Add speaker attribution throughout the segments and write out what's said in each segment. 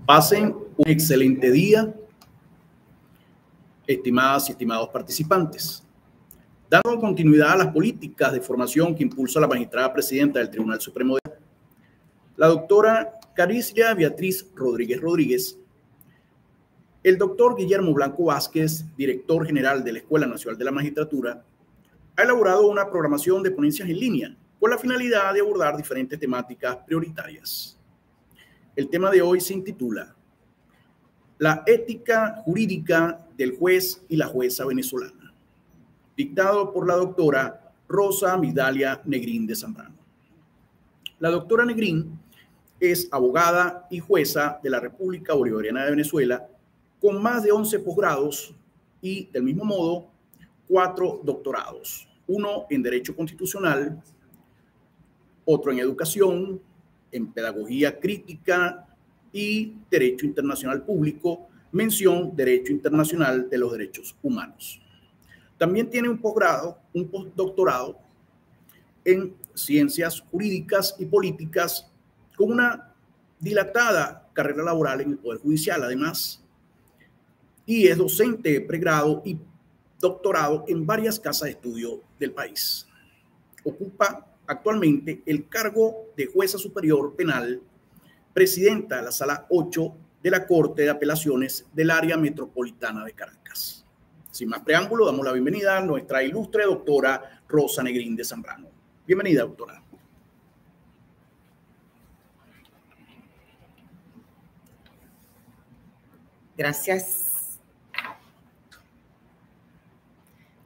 Speaker 1: Pasen un excelente día, estimadas y estimados participantes. Dando continuidad a las políticas de formación que impulsa la magistrada presidenta del Tribunal Supremo, la doctora Caricia Beatriz Rodríguez Rodríguez, el doctor Guillermo Blanco Vázquez, director general de la Escuela Nacional de la Magistratura, ha elaborado una programación de ponencias en línea con la finalidad de abordar diferentes temáticas prioritarias. El tema de hoy se intitula La ética jurídica del juez y la jueza venezolana, dictado por la doctora Rosa Migdalia Negrín de Zambrano. La doctora Negrín es abogada y jueza de la República Bolivariana de Venezuela con más de 11 posgrados y, del mismo modo, 4 doctorados, uno en Derecho Constitucional, otro en Educación, en Pedagogía Crítica y Derecho Internacional Público, mención Derecho Internacional de los Derechos Humanos. También tiene un posgrado, un postdoctorado en Ciencias Jurídicas y Políticas con una dilatada carrera laboral en el Poder Judicial, además, y es docente de pregrado y doctorado en varias casas de estudio del país. Ocupa actualmente el cargo de jueza superior penal, presidenta de la Sala 8 de la Corte de Apelaciones del Área Metropolitana de Caracas. Sin más preámbulo, damos la bienvenida a nuestra ilustre doctora Rosa Negrín de Zambrano. Bienvenida, doctora.
Speaker 2: Gracias.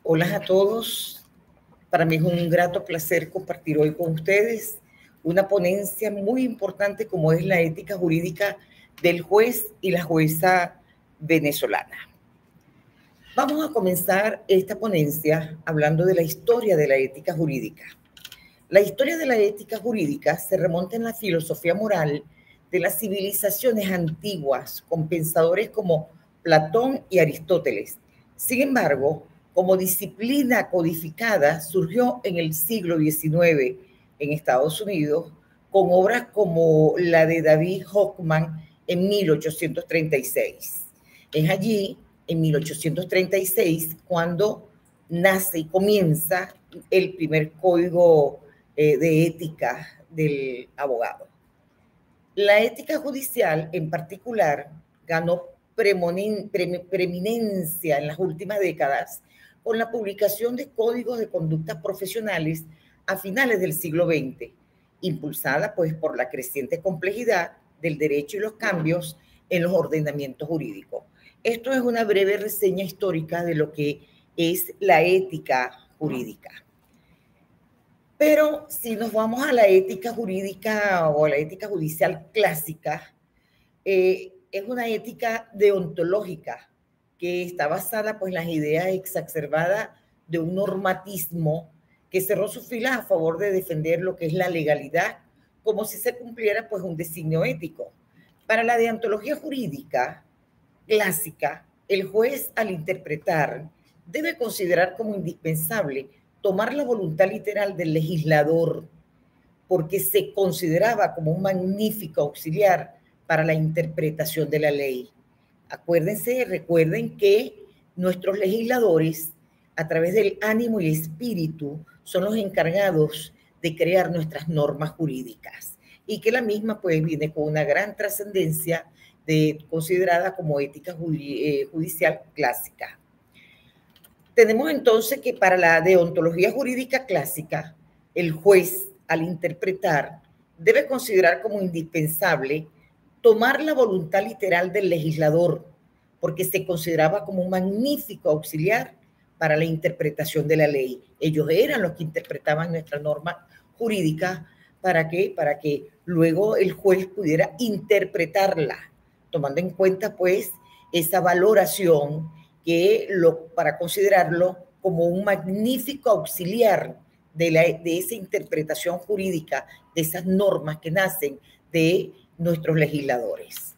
Speaker 2: Hola a todos. Para mí es un grato placer compartir hoy con ustedes una ponencia muy importante como es la ética jurídica del juez y la jueza venezolana. Vamos a comenzar esta ponencia hablando de la historia de la ética jurídica. La historia de la ética jurídica se remonta en la filosofía moral de las civilizaciones antiguas con pensadores como Platón y Aristóteles. Sin embargo, como disciplina codificada surgió en el siglo XIX en Estados Unidos con obras como la de David Hockman en 1836. Es allí, en 1836, cuando nace y comienza el primer código de ética del abogado. La ética judicial, en particular, ganó preeminencia en las últimas décadas con la publicación de códigos de conductas profesionales a finales del siglo XX, impulsada pues por la creciente complejidad del derecho y los cambios en los ordenamientos jurídicos. Esto es una breve reseña histórica de lo que es la ética jurídica. Pero si nos vamos a la ética jurídica o a la ética judicial clásica, es una ética deontológica que está basada pues, en las ideas exacerbadas de un normatismo que cerró sus filas a favor de defender lo que es la legalidad, como si se cumpliera pues, un designio ético. Para la deontología jurídica clásica, el juez al interpretar debe considerar como indispensable tomar la voluntad literal del legislador, porque se consideraba como un magnífico auxiliar para la interpretación de la ley. Acuérdense, recuerden que nuestros legisladores, a través del ánimo y espíritu, son los encargados de crear nuestras normas jurídicas y que la misma pues viene con una gran trascendencia considerada como ética judicial clásica. Tenemos entonces que para la deontología jurídica clásica, el juez, al interpretar, debe considerar como indispensable tomar la voluntad literal del legislador, porque se consideraba como un magnífico auxiliar para la interpretación de la ley. Ellos eran los que interpretaban nuestras normas jurídicas. ¿Para qué? Para que luego el juez pudiera interpretarla, tomando en cuenta, pues, esa valoración para considerarlo como un magnífico auxiliar de esa interpretación jurídica, de esas normas que nacen de nuestros legisladores.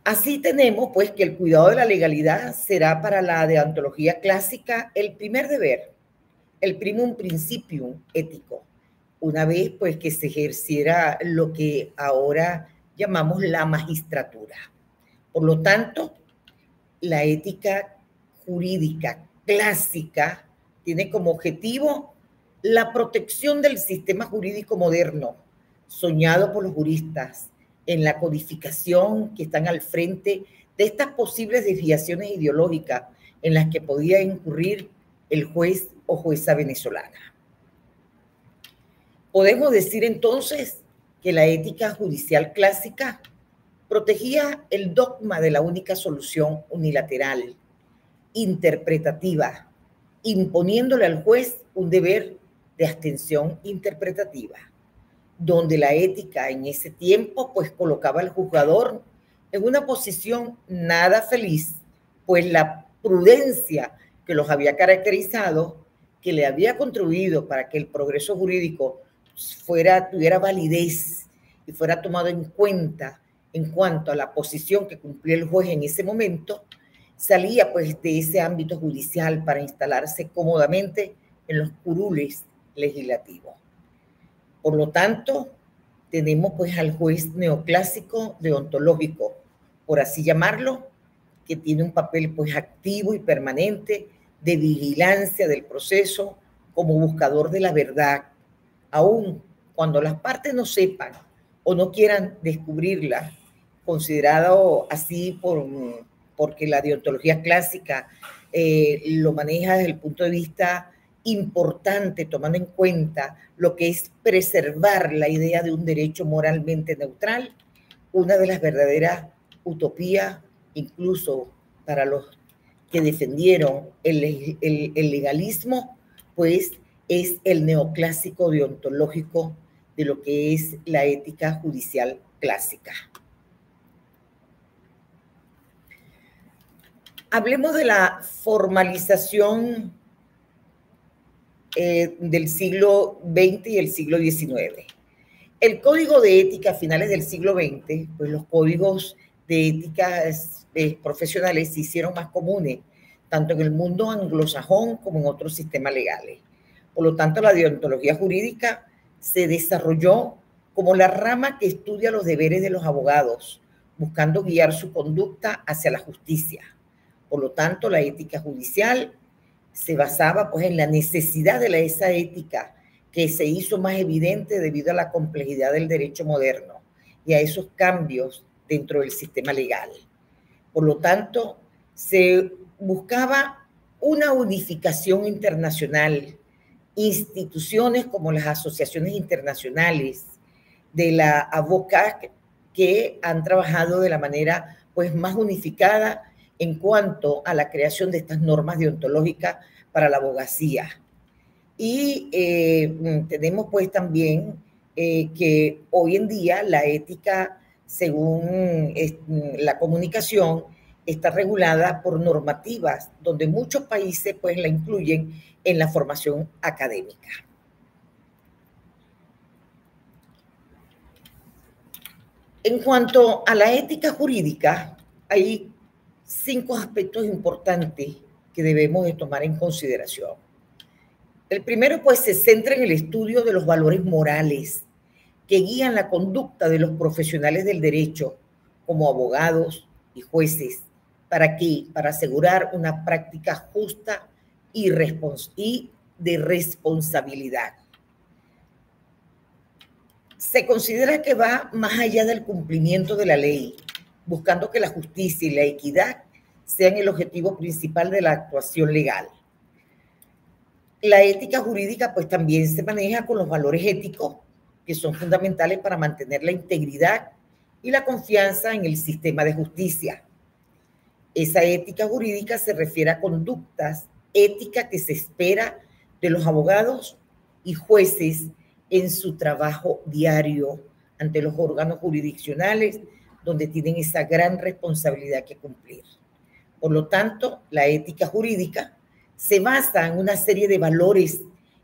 Speaker 2: Así tenemos, pues, que el cuidado de la legalidad será para la deontología clásica el primer deber, el primum principium ético, una vez pues que se ejerciera lo que ahora llamamos la magistratura. Por lo tanto, la ética jurídica clásica tiene como objetivo la protección del sistema jurídico moderno, soñado por los juristas, en la codificación que están al frente de estas posibles desviaciones ideológicas en las que podía incurrir el juez o jueza venezolana. Podemos decir entonces que la ética judicial clásica protegía el dogma de la única solución unilateral, interpretativa, imponiéndole al juez un deber de abstención interpretativa, donde la ética en ese tiempo pues colocaba al juzgador en una posición nada feliz, pues la prudencia que los había caracterizado, que le había contribuido para que el progreso jurídico tuviera validez y fuera tomado en cuenta en cuanto a la posición que cumplía el juez en ese momento, salía pues de ese ámbito judicial para instalarse cómodamente en los curules legislativos. Por lo tanto, tenemos pues al juez neoclásico deontológico, por así llamarlo, que tiene un papel pues activo y permanente de vigilancia del proceso como buscador de la verdad, aun cuando las partes no sepan o no quieran descubrirla, considerado así porque la deontología clásica lo maneja desde el punto de vista importante, tomando en cuenta lo que es preservar la idea de un derecho moralmente neutral, una de las verdaderas utopías, incluso para los que defendieron el legalismo, pues es el neoclásico deontológico de lo que es la ética judicial clásica. Hablemos de la formalización del siglo XX y el siglo XIX. El código de ética a finales del siglo XX, pues los códigos de éticas profesionales se hicieron más comunes, tanto en el mundo anglosajón como en otros sistemas legales. Por lo tanto, la deontología jurídica se desarrolló como la rama que estudia los deberes de los abogados, buscando guiar su conducta hacia la justicia. Por lo tanto, la ética judicial se basaba pues en la necesidad de esa ética que se hizo más evidente debido a la complejidad del derecho moderno y a esos cambios dentro del sistema legal. Por lo tanto, se buscaba una unificación internacional, instituciones como las asociaciones internacionales de la ABOCAC que han trabajado de la manera pues más unificada en cuanto a la creación de estas normas deontológicas para la abogacía. Y tenemos pues también que hoy en día la ética, según la comunicación, está regulada por normativas donde muchos países pues la incluyen en la formación académica. En cuanto a la ética jurídica, hay 5 aspectos importantes que debemos de tomar en consideración. El primero, pues, se centra en el estudio de los valores morales que guían la conducta de los profesionales del derecho, como abogados y jueces. ¿Para qué? Para asegurar una práctica justa y de responsabilidad. Se considera que va más allá del cumplimiento de la ley, buscando que la justicia y la equidad sean el objetivo principal de la actuación legal. La ética jurídica pues también se maneja con los valores éticos que son fundamentales para mantener la integridad y la confianza en el sistema de justicia. Esa ética jurídica se refiere a conductas éticas que se espera de los abogados y jueces en su trabajo diario ante los órganos jurisdiccionales, donde tienen esa gran responsabilidad que cumplir. Por lo tanto, la ética jurídica se basa en una serie de valores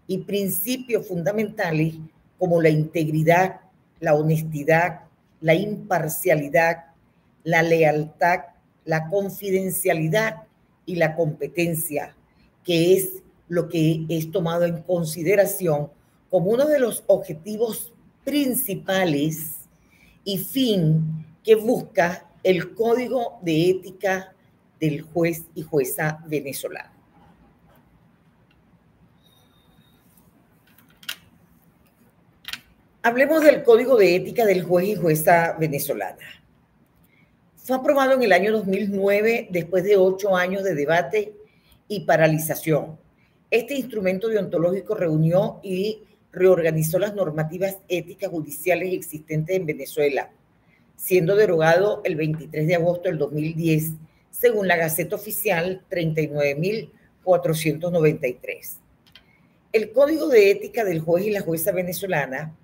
Speaker 2: y principios fundamentales como la integridad, la honestidad, la imparcialidad, la lealtad, la confidencialidad y la competencia, que es lo que es tomado en consideración como uno de los objetivos principales y fin que busca el Código de Ética del Juez y Jueza venezolano. Hablemos del Código de Ética del Juez y Jueza venezolana. Fue aprobado en el año 2009 después de 8 años de debate y paralización. Este instrumento deontológico reunió y reorganizó las normativas éticas judiciales existentes en Venezuela, siendo derogado el 23 de agosto del 2010, según la Gaceta Oficial 39.493. El Código de Ética del Juez y la Jueza venezolana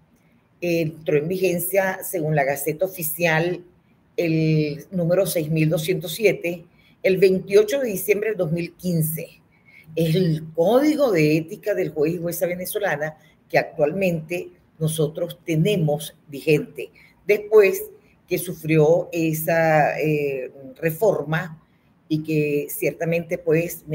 Speaker 2: entró en vigencia, según la Gaceta Oficial, el número 6.207, el 28 de diciembre del 2015. Es el Código de Ética del Juez y Jueza venezolana que actualmente nosotros tenemos vigente, después que sufrió esa reforma y que ciertamente pues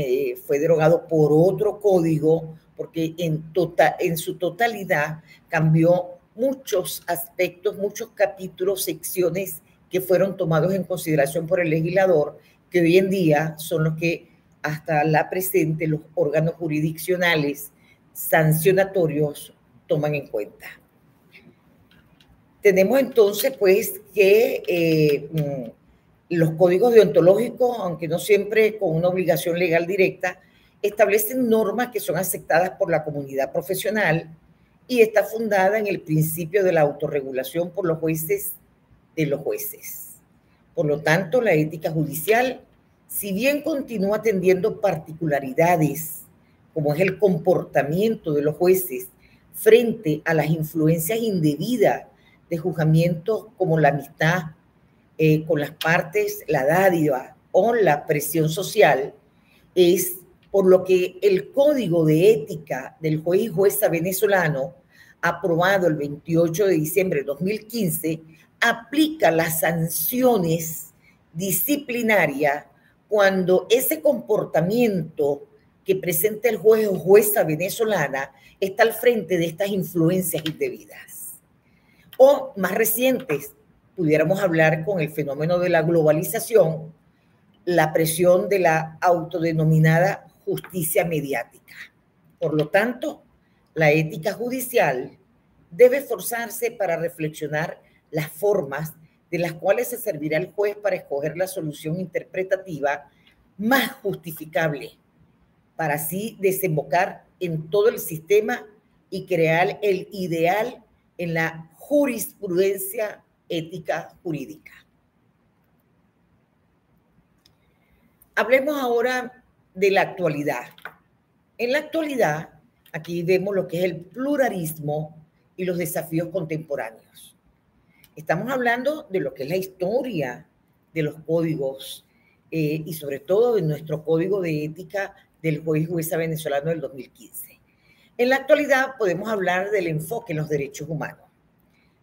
Speaker 2: fue derogado por otro código, porque en su totalidad cambió muchos aspectos, muchos capítulos, secciones que fueron tomados en consideración por el legislador, que hoy en día son los que hasta la presente los órganos jurisdiccionales sancionatorios toman en cuenta. Tenemos entonces pues que los códigos deontológicos, aunque no siempre con una obligación legal directa, establecen normas que son aceptadas por la comunidad profesional y está fundada en el principio de la autorregulación por los jueces de los jueces. Por lo tanto, la ética judicial, si bien continúa atendiendo particularidades, como es el comportamiento de los jueces frente a las influencias indebidas de juzgamientos como la amistad con las partes, la dádiva o la presión social, es por lo que el Código de Ética del Juez y Jueza venezolano, aprobado el 28 de diciembre de 2015, aplica las sanciones disciplinarias cuando ese comportamiento que presenta el juez o jueza venezolana está al frente de estas influencias indebidas. O más recientes, pudiéramos hablar con el fenómeno de la globalización, la presión de la autodenominada justicia mediática. Por lo tanto, la ética judicial debe esforzarse para reflexionar las formas de las cuales se servirá el juez para escoger la solución interpretativa más justificable, para así desembocar en todo el sistema y crear el ideal en la jurisprudencia ética jurídica. Hablemos ahora de la actualidad. En la actualidad, aquí vemos lo que es el pluralismo y los desafíos contemporáneos. Estamos hablando de lo que es la historia de los códigos y sobre todo de nuestro Código de Ética del Juez y Jueza venezolano del 2015. En la actualidad podemos hablar del enfoque en los derechos humanos.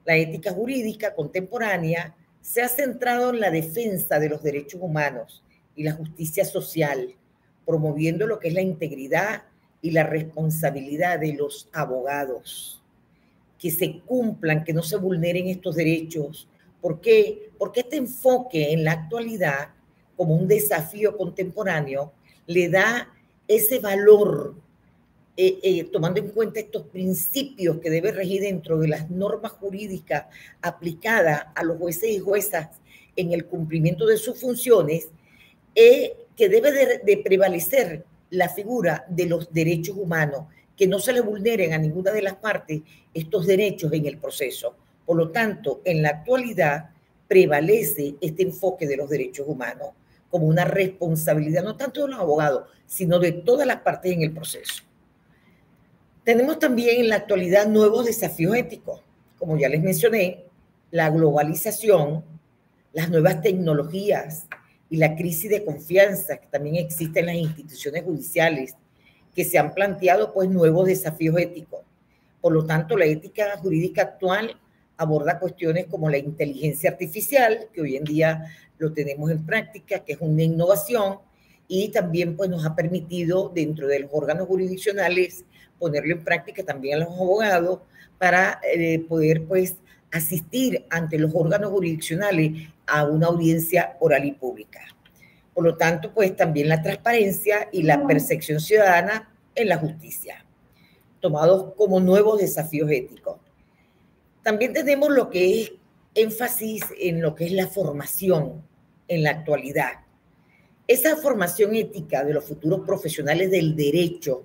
Speaker 2: La ética jurídica contemporánea se ha centrado en la defensa de los derechos humanos y la justicia social, promoviendo lo que es la integridad y la responsabilidad de los abogados, que se cumplan, que no se vulneren estos derechos. ¿Por qué? Porque este enfoque en la actualidad, como un desafío contemporáneo, le da ese valor, tomando en cuenta estos principios que debe regir dentro de las normas jurídicas aplicadas a los jueces y juezas en el cumplimiento de sus funciones, que debe de prevalecer la figura de los derechos humanos, que no se le vulneren a ninguna de las partes estos derechos en el proceso. Por lo tanto, en la actualidad prevalece este enfoque de los derechos humanos como una responsabilidad no tanto de los abogados, sino de todas las partes en el proceso. Tenemos también en la actualidad nuevos desafíos éticos, como ya les mencioné, la globalización, las nuevas tecnologías y la crisis de confianza que también existe en las instituciones judiciales, que se han planteado pues nuevos desafíos éticos. Por lo tanto, la ética jurídica actual aborda cuestiones como la inteligencia artificial, que hoy en día lo tenemos en práctica, que es una innovación, y también pues nos ha permitido dentro de los órganos jurisdiccionales ponerlo en práctica también a los abogados para poder pues asistir ante los órganos jurisdiccionales a una audiencia oral y pública. Por lo tanto, pues también la transparencia y la percepción ciudadana en la justicia, tomados como nuevos desafíos éticos. También tenemos lo que es énfasis en lo que es la formación en la actualidad. Esa formación ética de los futuros profesionales del derecho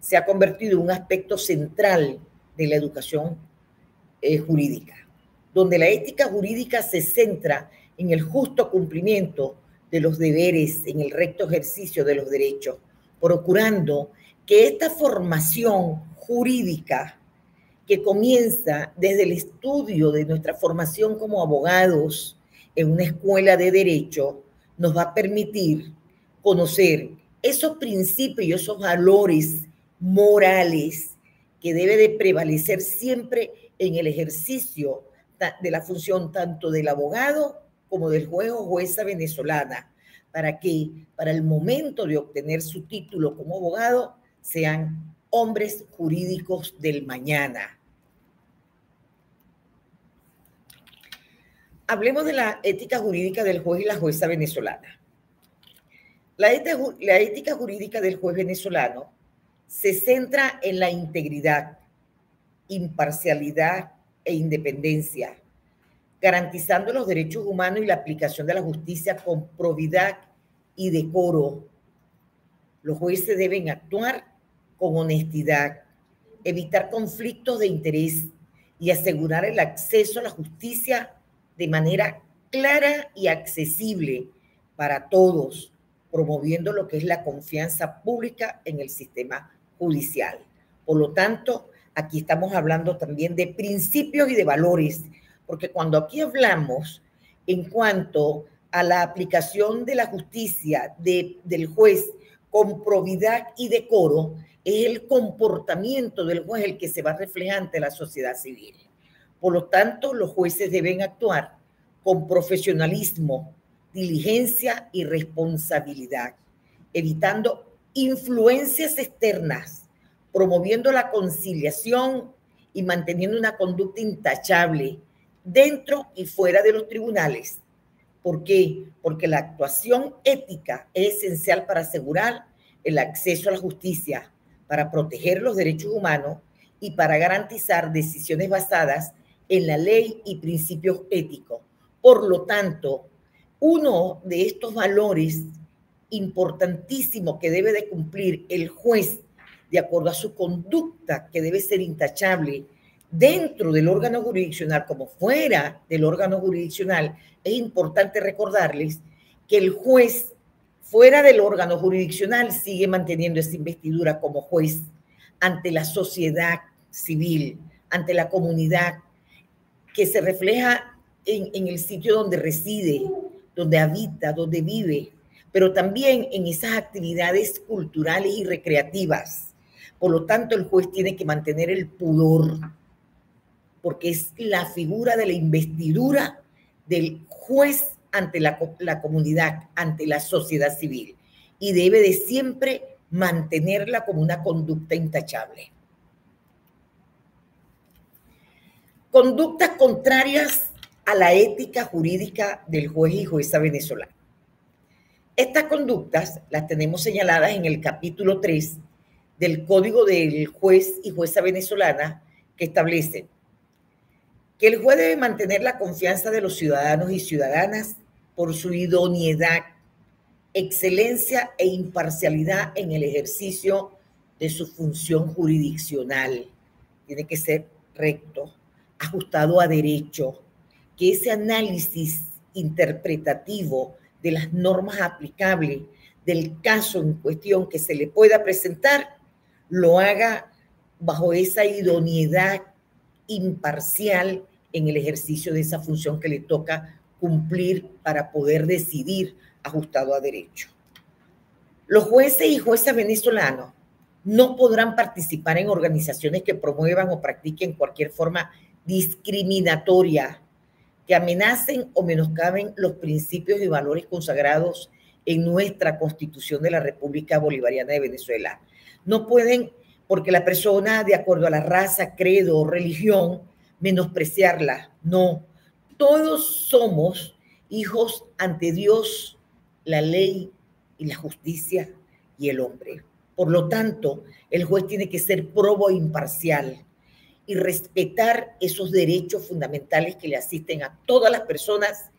Speaker 2: se ha convertido en un aspecto central de la educación jurídica, donde la ética jurídica se centra en el justo cumplimiento de los deberes, en el recto ejercicio de los derechos, procurando que esta formación jurídica que comienza desde el estudio de nuestra formación como abogados en una escuela de derecho, nos va a permitir conocer esos principios y esos valores morales que debe de prevalecer siempre en el ejercicio de la función tanto del abogado como del juez o jueza venezolana, para que para el momento de obtener su título como abogado sean hombres jurídicos del mañana. Hablemos de la ética jurídica del juez y la jueza venezolana. La ética jurídica del juez venezolano se centra en la integridad, imparcialidad e independencia, garantizando los derechos humanos y la aplicación de la justicia con probidad y decoro. Los jueces deben actuar con honestidad, evitar conflictos de interés y asegurar el acceso a la justicia de manera clara y accesible para todos, promoviendo lo que es la confianza pública en el sistema judicial. Por lo tanto, aquí estamos hablando también de principios y de valores, porque cuando aquí hablamos en cuanto a la aplicación de la justicia del juez con probidad y decoro, es el comportamiento del juez el que se va a reflejar ante la sociedad civil. Por lo tanto, los jueces deben actuar con profesionalismo, diligencia y responsabilidad, evitando influencias externas, promoviendo la conciliación y manteniendo una conducta intachable dentro y fuera de los tribunales. ¿Por qué? Porque la actuación ética es esencial para asegurar el acceso a la justicia, para proteger los derechos humanos y para garantizar decisiones basadas en la ley y principios éticos. Por lo tanto, uno de estos valores importantísimos que debe de cumplir el juez de acuerdo a su conducta, que debe ser intachable dentro del órgano jurisdiccional como fuera del órgano jurisdiccional, es importante recordarles que el juez fuera del órgano jurisdiccional sigue manteniendo esa investidura como juez ante la sociedad civil, ante la comunidad, que se refleja en el sitio donde reside, donde habita, donde vive, pero también en esas actividades culturales y recreativas. Por lo tanto, el juez tiene que mantener el pudor, porque es la figura de la investidura del juez ante la comunidad, ante la sociedad civil, y debe de siempre mantenerla como una conducta intachable. Conductas contrarias a la ética jurídica del juez y jueza venezolano. Estas conductas las tenemos señaladas en el capítulo 3 del Código del Juez y Jueza Venezolana, que establece que el juez debe mantener la confianza de los ciudadanos y ciudadanas por su idoneidad, excelencia e imparcialidad en el ejercicio de su función jurisdiccional. Tiene que ser recto, ajustado a derecho, que ese análisis interpretativo de las normas aplicables del caso en cuestión que se le pueda presentar, lo haga bajo esa idoneidad imparcial en el ejercicio de esa función que le toca cumplir para poder decidir ajustado a derecho. Los jueces y juezas venezolanos no podrán participar en organizaciones que promuevan o practiquen cualquier forma discriminatoria, que amenacen o menoscaben los principios y valores consagrados en nuestra Constitución de la República Bolivariana de Venezuela. No pueden, porque la persona, de acuerdo a la raza, credo o religión, menospreciarla. No, todos somos hijos ante Dios, la ley y la justicia y el hombre. Por lo tanto, el juez tiene que ser probo e imparcial y respetar esos derechos fundamentales que le asisten a todas las personas,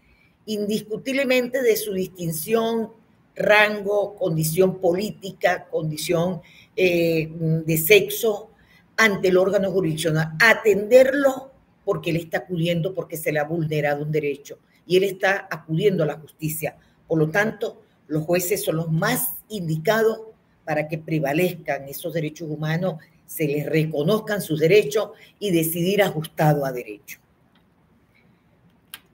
Speaker 2: indiscutiblemente de su distinción, rango, condición política, condición de sexo, ante el órgano jurisdiccional. Atenderlo porque él está acudiendo porque se le ha vulnerado un derecho y él está acudiendo a la justicia. Por lo tanto, los jueces son los más indicados para que prevalezcan esos derechos humanos, se les reconozcan sus derechos y decidir ajustado a derecho.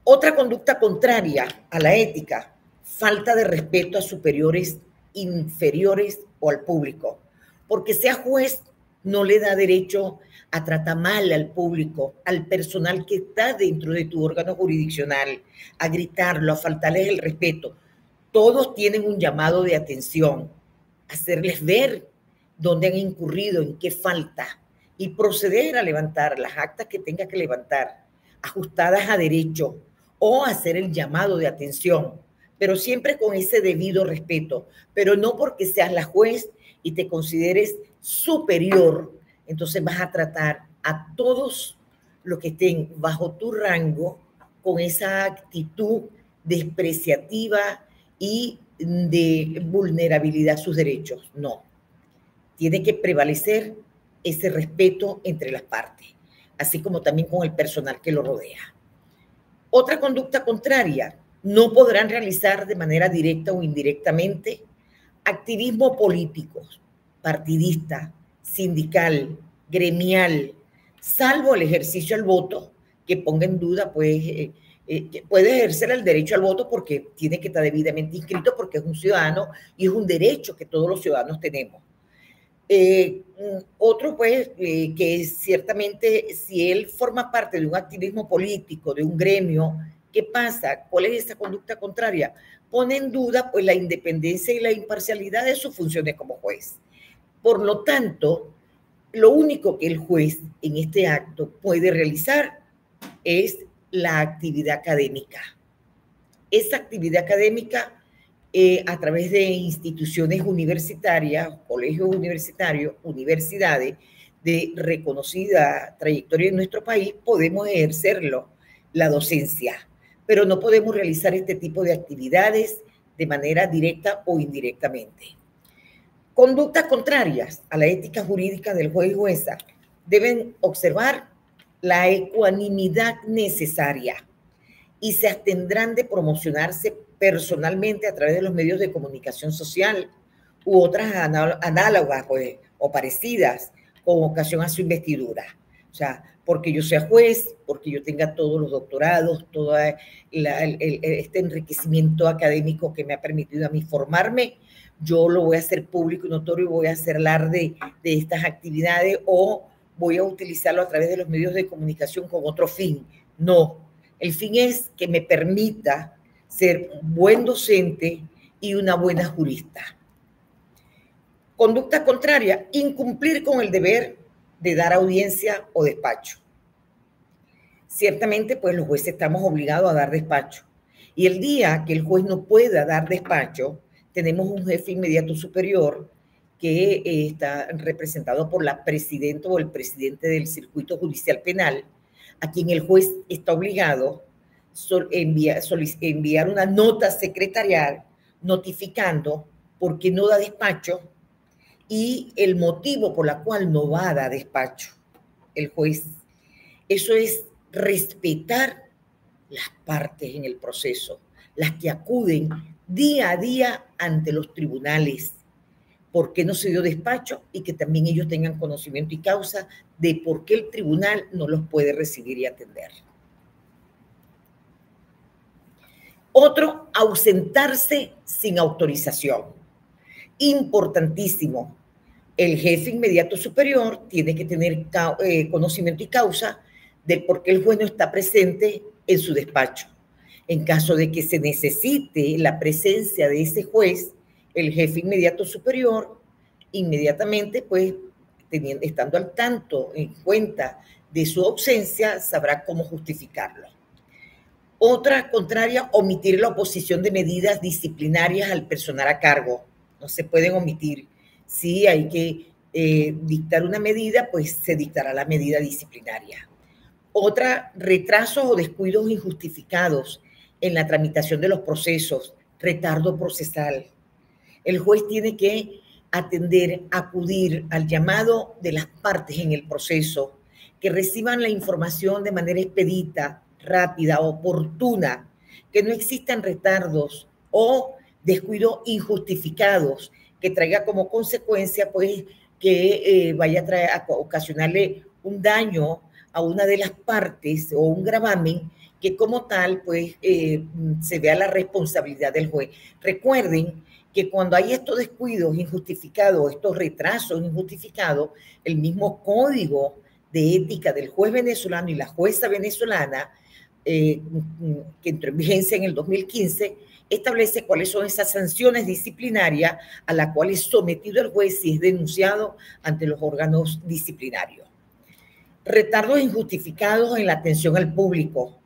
Speaker 2: Otra conducta contraria a la ética, falta de respeto a superiores, inferiores o al público. Porque sea juez no le da derecho a tratar mal al público, al personal que está dentro de tu órgano jurisdiccional, a gritarlo, a faltarles el respeto. Todos tienen un llamado de atención, hacerles ver dónde han incurrido, en qué falta, y proceder a levantar las actas que tenga que levantar, ajustadas a derecho, o hacer el llamado de atención, pero siempre con ese debido respeto, pero no porque seas la juez y te consideres superior, entonces vas a tratar a todos los que estén bajo tu rango con esa actitud despreciativa y de vulnerabilidad a sus derechos. No. Tiene que prevalecer ese respeto entre las partes, así como también con el personal que lo rodea. Otra conducta contraria, no podrán realizar de manera directa o indirectamente activismo político, partidista, sindical, gremial, salvo el ejercicio al voto, que ponga en duda, pues, que puede ejercer el derecho al voto porque tiene que estar debidamente inscrito, porque es un ciudadano y es un derecho que todos los ciudadanos tenemos. Otro, pues, que ciertamente si él forma parte de un activismo político, de un gremio, ¿qué pasa? ¿Cuál es esa conducta contraria? Pone en duda, pues, la independencia y la imparcialidad de sus funciones como juez. Por lo tanto, lo único que el juez en este acto puede realizar es la actividad académica. Esa actividad académica a través de instituciones universitarias, colegios universitarios, universidades de reconocida trayectoria en nuestro país, podemos ejercerlo, la docencia, pero no podemos realizar este tipo de actividades de manera directa o indirectamente. Conductas contrarias a la ética jurídica del juez y jueza deben observar la ecuanimidad necesaria y se abstendrán de promocionarse personalmente a través de los medios de comunicación social u otras análogas, pues, o parecidas con ocasión a su investidura. O sea, porque yo sea juez, porque yo tenga todos los doctorados, todo este enriquecimiento académico que me ha permitido a mí formarme, yo lo voy a hacer público y notorio y voy a hacer alarde de estas actividades o voy a utilizarlo a través de los medios de comunicación con otro fin. No, el fin es que me permita ser buen docente y una buena jurista. Conducta contraria, incumplir con el deber de dar audiencia o despacho. Ciertamente, pues los jueces estamos obligados a dar despacho. Y el día que el juez no pueda dar despacho, tenemos un jefe inmediato superior que está representado por la presidenta o el presidente del circuito judicial penal, a quien el juez está obligado enviar una nota secretarial notificando por qué no da despacho y el motivo por el cual no va a dar despacho el juez. Eso es respetar las partes en el proceso, las que acuden día a día ante los tribunales, por qué no se dio despacho y que también ellos tengan conocimiento y causa de por qué el tribunal no los puede recibir y atender. Otro, ausentarse sin autorización. Importantísimo. El jefe inmediato superior tiene que tener conocimiento y causa de por qué el juez no está presente en su despacho. En caso de que se necesite la presencia de ese juez, el jefe inmediato superior, inmediatamente, pues, estando al tanto, en cuenta de su ausencia, sabrá cómo justificarlo. Otra contraria, omitir la oposición de medidas disciplinarias al personal a cargo. No se pueden omitir. Si hay que dictar una medida, pues se dictará la medida disciplinaria. Otra, retrasos o descuidos injustificados en la tramitación de los procesos, retardo procesal. El juez tiene que atender, acudir al llamado de las partes en el proceso, que reciban la información de manera expedita, rápida, oportuna, que no existan retardos o descuidos injustificados que traiga como consecuencia, pues, que vaya a ocasionarle un daño a una de las partes o un gravamen que como tal, pues, se vea la responsabilidad del juez. Recuerden que cuando hay estos descuidos injustificados, estos retrasos injustificados, el mismo código de ética del juez venezolano y la jueza venezolana, que entró en vigencia en el 2015, establece cuáles son esas sanciones disciplinarias a las cuales es sometido el juez si es denunciado ante los órganos disciplinarios. Retardos injustificados en la atención al público.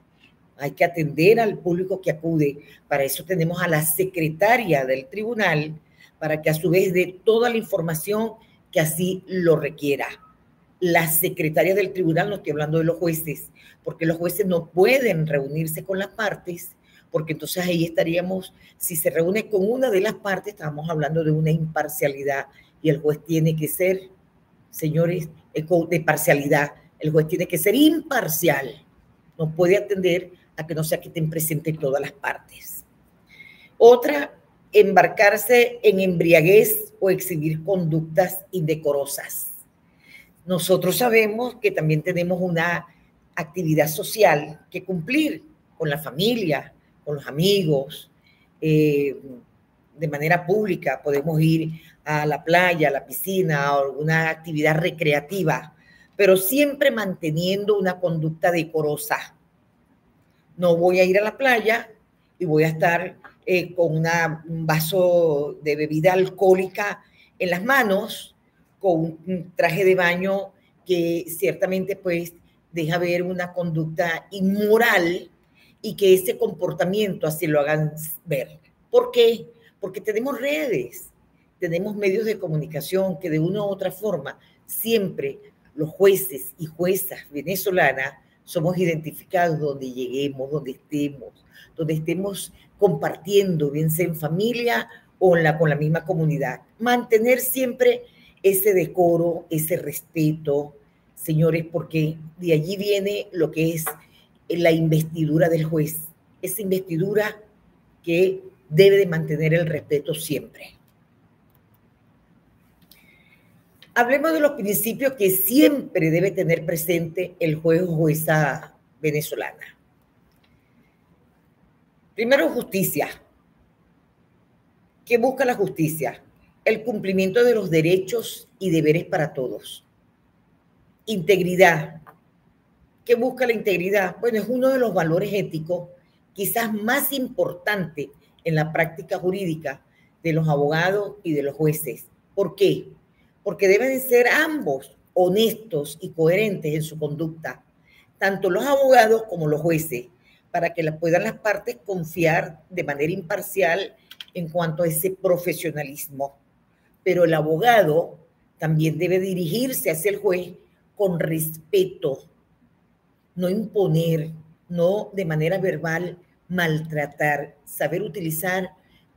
Speaker 2: Hay que atender al público que acude. Para eso tenemos a la secretaria del tribunal, para que a su vez dé toda la información que así lo requiera. Las secretarias del tribunal, no estoy hablando de los jueces, porque los jueces no pueden reunirse con las partes, porque entonces ahí estaríamos, si se reúne con una de las partes, estamos hablando de una imparcialidad, y el juez tiene que ser, señores, de parcialidad, el juez tiene que ser imparcial, no puede atender a que no sea que estén presentes todas las partes. Otra, embarcarse en embriaguez o exhibir conductas indecorosas. Nosotros sabemos que también tenemos una actividad social que cumplir con la familia, con los amigos, de manera pública. Podemos ir a la playa, a la piscina, o alguna actividad recreativa, pero siempre manteniendo una conducta decorosa. No voy a ir a la playa y voy a estar con un vaso de bebida alcohólica en las manos, con un traje de baño que ciertamente, pues, deja ver una conducta inmoral y que ese comportamiento así lo hagan ver. ¿Por qué? Porque tenemos redes, tenemos medios de comunicación que de una u otra forma siempre los jueces y juezas venezolanas somos identificados donde lleguemos, donde estemos compartiendo, bien sea en familia o con la misma comunidad. Mantener siempre ese decoro, ese respeto, señores, porque de allí viene lo que es la investidura del juez. Esa investidura que debe de mantener el respeto siempre. Hablemos de los principios que siempre debe tener presente el juez o jueza venezolana. Primero, justicia. ¿Qué busca la justicia? El cumplimiento de los derechos y deberes para todos. Integridad. ¿Qué busca la integridad? Bueno, es uno de los valores éticos quizás más importantes en la práctica jurídica de los abogados y de los jueces. ¿Por qué? Porque deben ser ambos honestos y coherentes en su conducta, tanto los abogados como los jueces, para que puedan las partes confiar de manera imparcial en cuanto a ese profesionalismo. Pero el abogado también debe dirigirse hacia el juez con respeto, no imponer, no de manera verbal maltratar, saber utilizar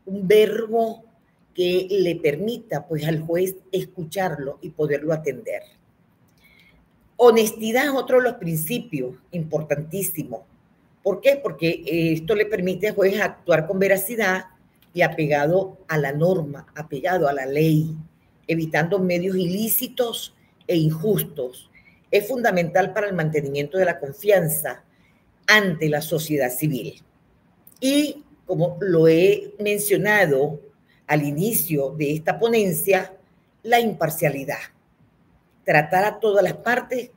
Speaker 2: un verbo que le permita, pues, al juez escucharlo y poderlo atender. Honestidad es otro de los principios importantísimos. ¿Por qué? Porque esto le permite al juez actuar con veracidad y apegado a la norma, apegado a la ley, evitando medios ilícitos e injustos. Es fundamental para el mantenimiento de la confianza ante la sociedad civil. Y como lo he mencionado al inicio de esta ponencia, la imparcialidad. Tratar a todas las partes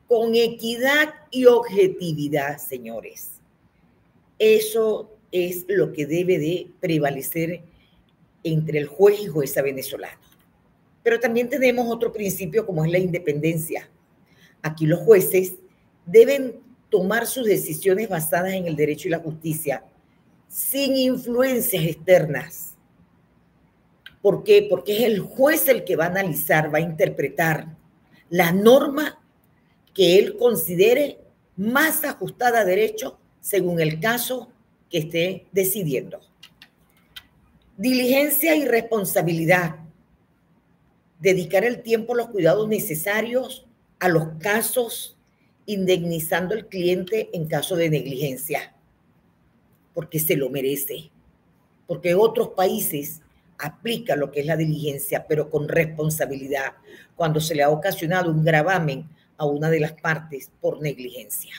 Speaker 2: con equidad y objetividad, señores. Eso es lo que debe de prevalecer entre el juez y jueza venezolano. Pero también tenemos otro principio como es la independencia. Aquí los jueces deben tomar sus decisiones basadas en el derecho y la justicia, sin influencias externas. ¿Por qué? Porque es el juez el que va a analizar, va a interpretar la norma que él considere más ajustada a derecho según el caso que esté decidiendo. Diligencia y responsabilidad. Dedicar el tiempo a los cuidados necesarios a los casos, indemnizando al cliente en caso de negligencia, porque se lo merece, porque otros países aplican lo que es la diligencia, pero con responsabilidad, cuando se le ha ocasionado un gravamen a una de las partes por negligencia.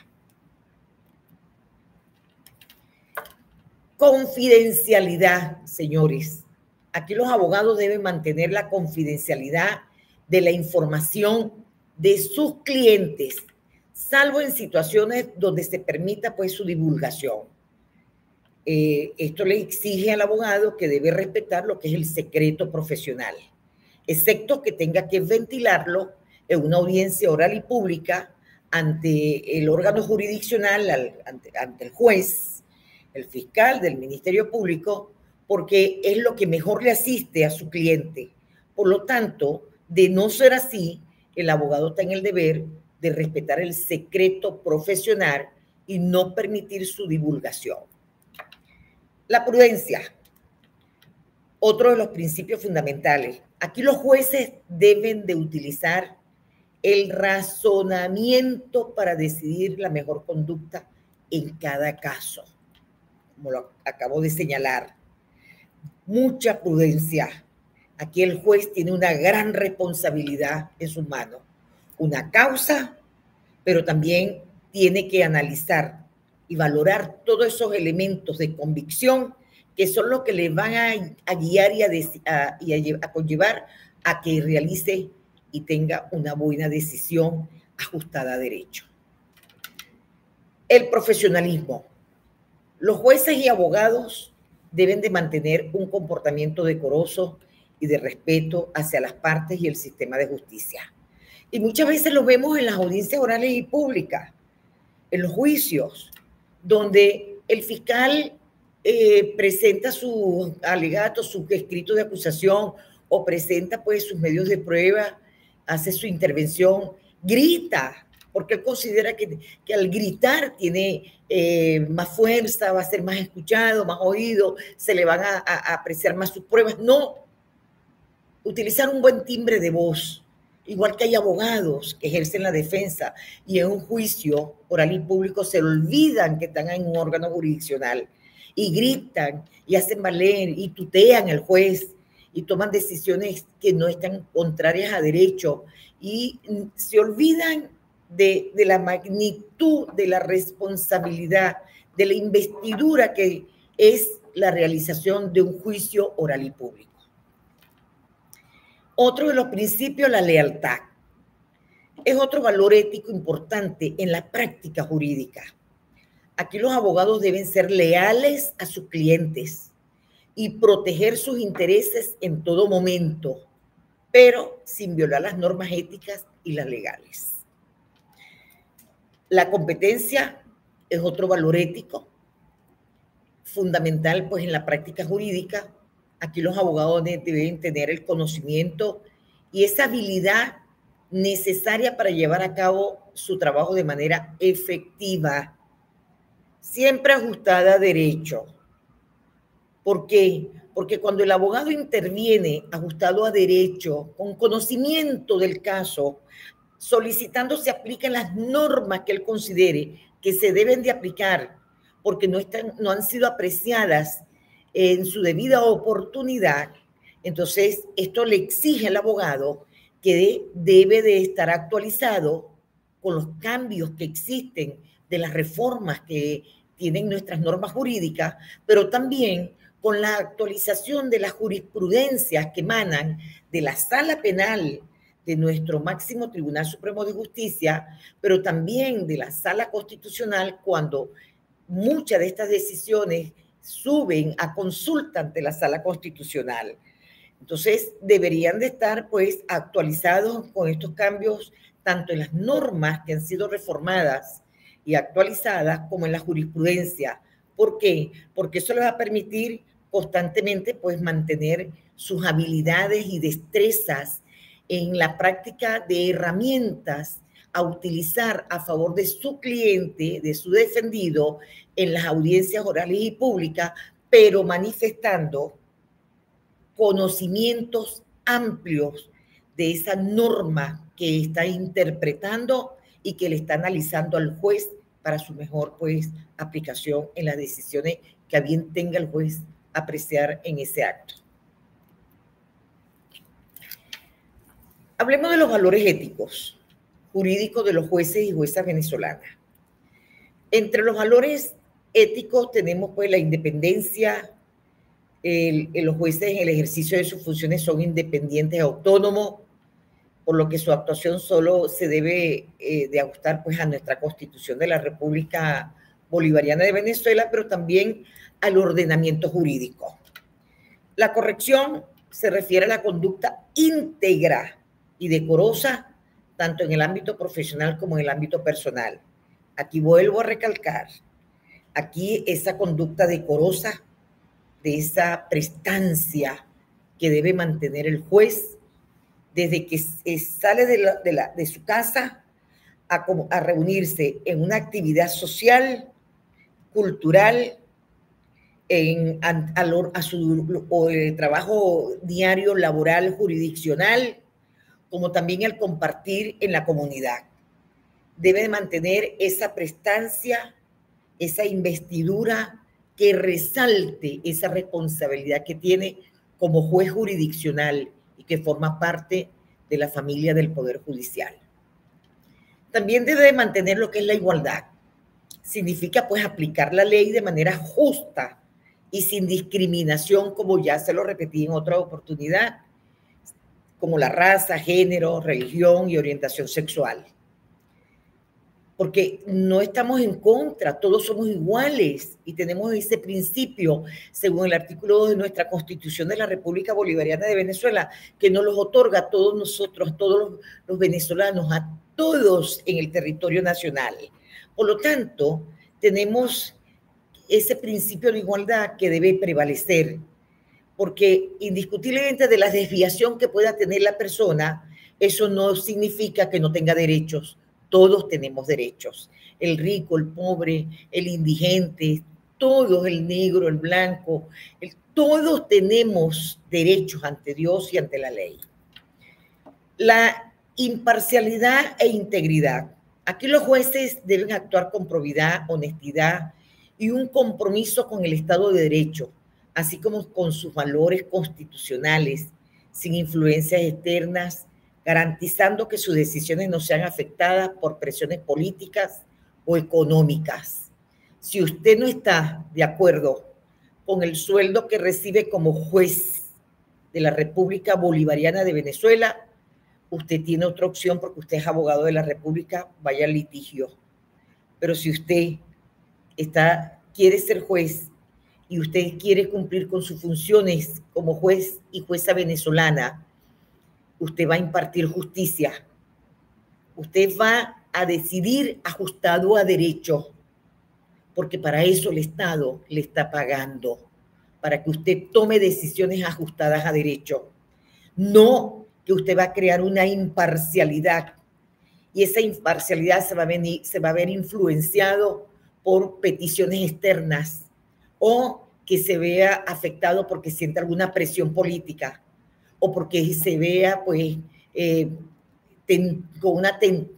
Speaker 2: Confidencialidad, señores. Aquí los abogados deben mantener la confidencialidad de la información de sus clientes, salvo en situaciones donde se permita pues su divulgación. Esto le exige al abogado que debe respetar lo que es el secreto profesional, excepto que tenga que ventilarlo en una audiencia oral y pública ante el órgano jurisdiccional, ante el juez, el fiscal del Ministerio Público, porque es lo que mejor le asiste a su cliente. Por lo tanto, de no ser así, el abogado está en el deber de respetar el secreto profesional y no permitir su divulgación. La prudencia, otro de los principios fundamentales. Aquí los jueces deben de utilizar el razonamiento para decidir la mejor conducta en cada caso, como lo acabo de señalar. Mucha prudencia. Aquí el juez tiene una gran responsabilidad en sus manos. Una causa, pero también tiene que analizar y valorar todos esos elementos de convicción que son los que le van a guiar y a conllevar a que realice y tenga una buena decisión ajustada a derecho. El profesionalismo. Los jueces y abogados deben de mantener un comportamiento decoroso y de respeto hacia las partes y el sistema de justicia. Y muchas veces lo vemos en las audiencias orales y públicas, en los juicios, donde el fiscal presenta sus alegatos, sus escritos de acusación o presenta pues sus medios de prueba, hace su intervención, grita, porque él considera que al gritar tiene más fuerza, va a ser más escuchado, más oído, se le van a apreciar más sus pruebas. No, utilizar un buen timbre de voz, igual que hay abogados que ejercen la defensa y en un juicio oral y público se olvidan que están en un órgano jurisdiccional y gritan y hacen valer y tutean al juez y toman decisiones que no están contrarias a derecho y se olvidan de la magnitud de la responsabilidad, de la investidura que es la realización de un juicio oral y público. Otro de los principios, la lealtad. Es otro valor ético importante en la práctica jurídica. Aquí los abogados deben ser leales a sus clientes y proteger sus intereses en todo momento, pero sin violar las normas éticas y las legales. La competencia es otro valor ético fundamental pues en la práctica jurídica. Aquí los abogados deben tener el conocimiento y esa habilidad necesaria para llevar a cabo su trabajo de manera efectiva, siempre ajustada a derecho. ¿Por qué? Porque cuando el abogado interviene ajustado a derecho, con conocimiento del caso, solicitando se apliquen las normas que él considere que se deben de aplicar, porque no han sido apreciadas en su debida oportunidad, entonces esto le exige al abogado que debe de estar actualizado con los cambios que existen de las reformas que tienen nuestras normas jurídicas, pero también con la actualización de las jurisprudencias que emanan de la sala penal de nuestro máximo Tribunal Supremo de Justicia, pero también de la sala constitucional cuando muchas de estas decisiones suben a consulta ante la Sala Constitucional. Entonces, deberían de estar pues actualizados con estos cambios, tanto en las normas que han sido reformadas y actualizadas, como en la jurisprudencia. ¿Por qué? Porque eso les va a permitir constantemente pues mantener sus habilidades y destrezas en la práctica de herramientas a utilizar a favor de su cliente, de su defendido, en las audiencias orales y públicas, pero manifestando conocimientos amplios de esa norma que está interpretando y que le está analizando al juez para su mejor pues aplicación en las decisiones que a bien tenga el juez apreciar en ese acto. Hablemos de los valores éticos, jurídicos de los jueces y juezas venezolanas. Entre los valores éticos tenemos pues la independencia. Los jueces en el ejercicio de sus funciones son independientes y autónomos, por lo que su actuación solo se debe de ajustar pues a nuestra Constitución de la República Bolivariana de Venezuela, pero también al ordenamiento jurídico. La corrección se refiere a la conducta íntegra y decorosa, tanto en el ámbito profesional como en el ámbito personal. Aquí vuelvo a recalcar, aquí esa conducta decorosa, de esa prestancia que debe mantener el juez desde que sale de su casa a reunirse en una actividad social, cultural, a su trabajo diario, laboral, jurisdiccional, como también el compartir en la comunidad. Debe mantener esa prestancia, esa investidura que resalte esa responsabilidad que tiene como juez jurisdiccional y que forma parte de la familia del Poder Judicial. También debe mantener lo que es la igualdad. Significa pues aplicar la ley de manera justa y sin discriminación, como ya se lo repetí en otra oportunidad, como la raza, género, religión y orientación sexual. Porque no estamos en contra, todos somos iguales y tenemos ese principio, según el artículo 2 de nuestra Constitución de la República Bolivariana de Venezuela, que nos los otorga a todos nosotros, a todos los venezolanos, a todos en el territorio nacional. Por lo tanto, tenemos ese principio de igualdad que debe prevalecer, porque indiscutiblemente de la desviación que pueda tener la persona, eso no significa que no tenga derechos. Todos tenemos derechos, el rico, el pobre, el indigente, todos, el negro, el blanco, todos tenemos derechos ante Dios y ante la ley. La imparcialidad e integridad. Aquí los jueces deben actuar con probidad, honestidad y un compromiso con el Estado de Derecho, así como con sus valores constitucionales, sin influencias externas, garantizando que sus decisiones no sean afectadas por presiones políticas o económicas. Si usted no está de acuerdo con el sueldo que recibe como juez de la República Bolivariana de Venezuela, usted tiene otra opción porque usted es abogado de la República, vaya al litigio. Pero si usted quiere ser juez y usted quiere cumplir con sus funciones como juez y jueza venezolana, usted va a impartir justicia. Usted va a decidir ajustado a derecho, porque para eso el Estado le está pagando, para que usted tome decisiones ajustadas a derecho. No que usted va a crear una imparcialidad, y esa imparcialidad se va a ver influenciado por peticiones externas o que se vea afectado porque siente alguna presión política o porque se vea pues con una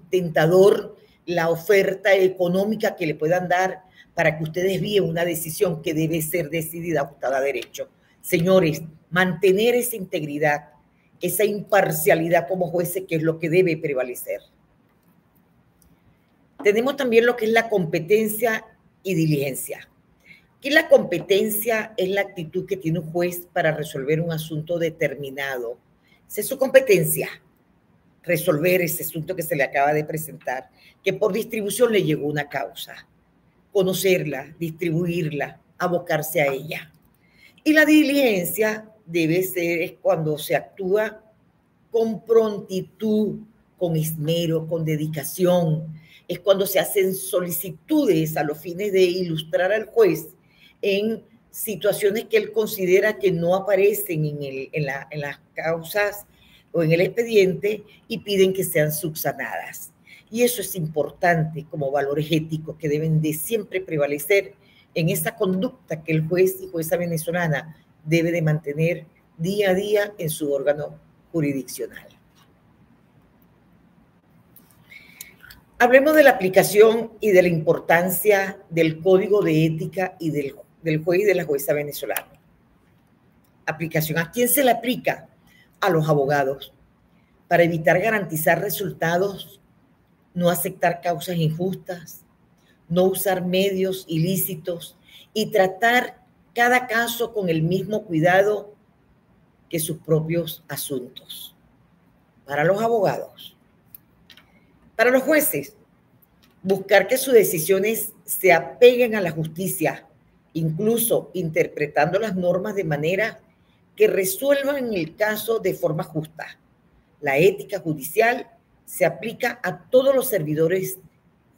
Speaker 2: tentador la oferta económica que le puedan dar para que usted desvíe una decisión que debe ser decidida ajustada a derecho. Señores, mantener esa integridad, esa imparcialidad como jueces, que es lo que debe prevalecer. Tenemos también lo que es la competencia y diligencia. Aquí la competencia es la actitud que tiene un juez para resolver un asunto determinado. Esa es su competencia, resolver ese asunto que se le acaba de presentar, que por distribución le llegó una causa. conocerla, distribuirla, abocarse a ella. Y la diligencia debe ser cuando se actúa con prontitud, con esmero, con dedicación. Es cuando se hacen solicitudes a los fines de ilustrar al juez en situaciones que él considera que no aparecen en las causas o en el expediente y piden que sean subsanadas. Y eso es importante como valores éticos que deben de siempre prevalecer en esa conducta que el juez y jueza venezolana debe de mantener día a día en su órgano jurisdiccional. Hablemos de la aplicación y de la importancia del Código de Ética y del juez y de la jueza venezolana. Aplicación. ¿A quién se le aplica? A los abogados, para evitar garantizar resultados, no aceptar causas injustas, no usar medios ilícitos y tratar cada caso con el mismo cuidado que sus propios asuntos. Para los abogados. Para los jueces, buscar que sus decisiones se apeguen a la justicia, incluso interpretando las normas de manera que resuelvan el caso de forma justa. La ética judicial se aplica a todos los servidores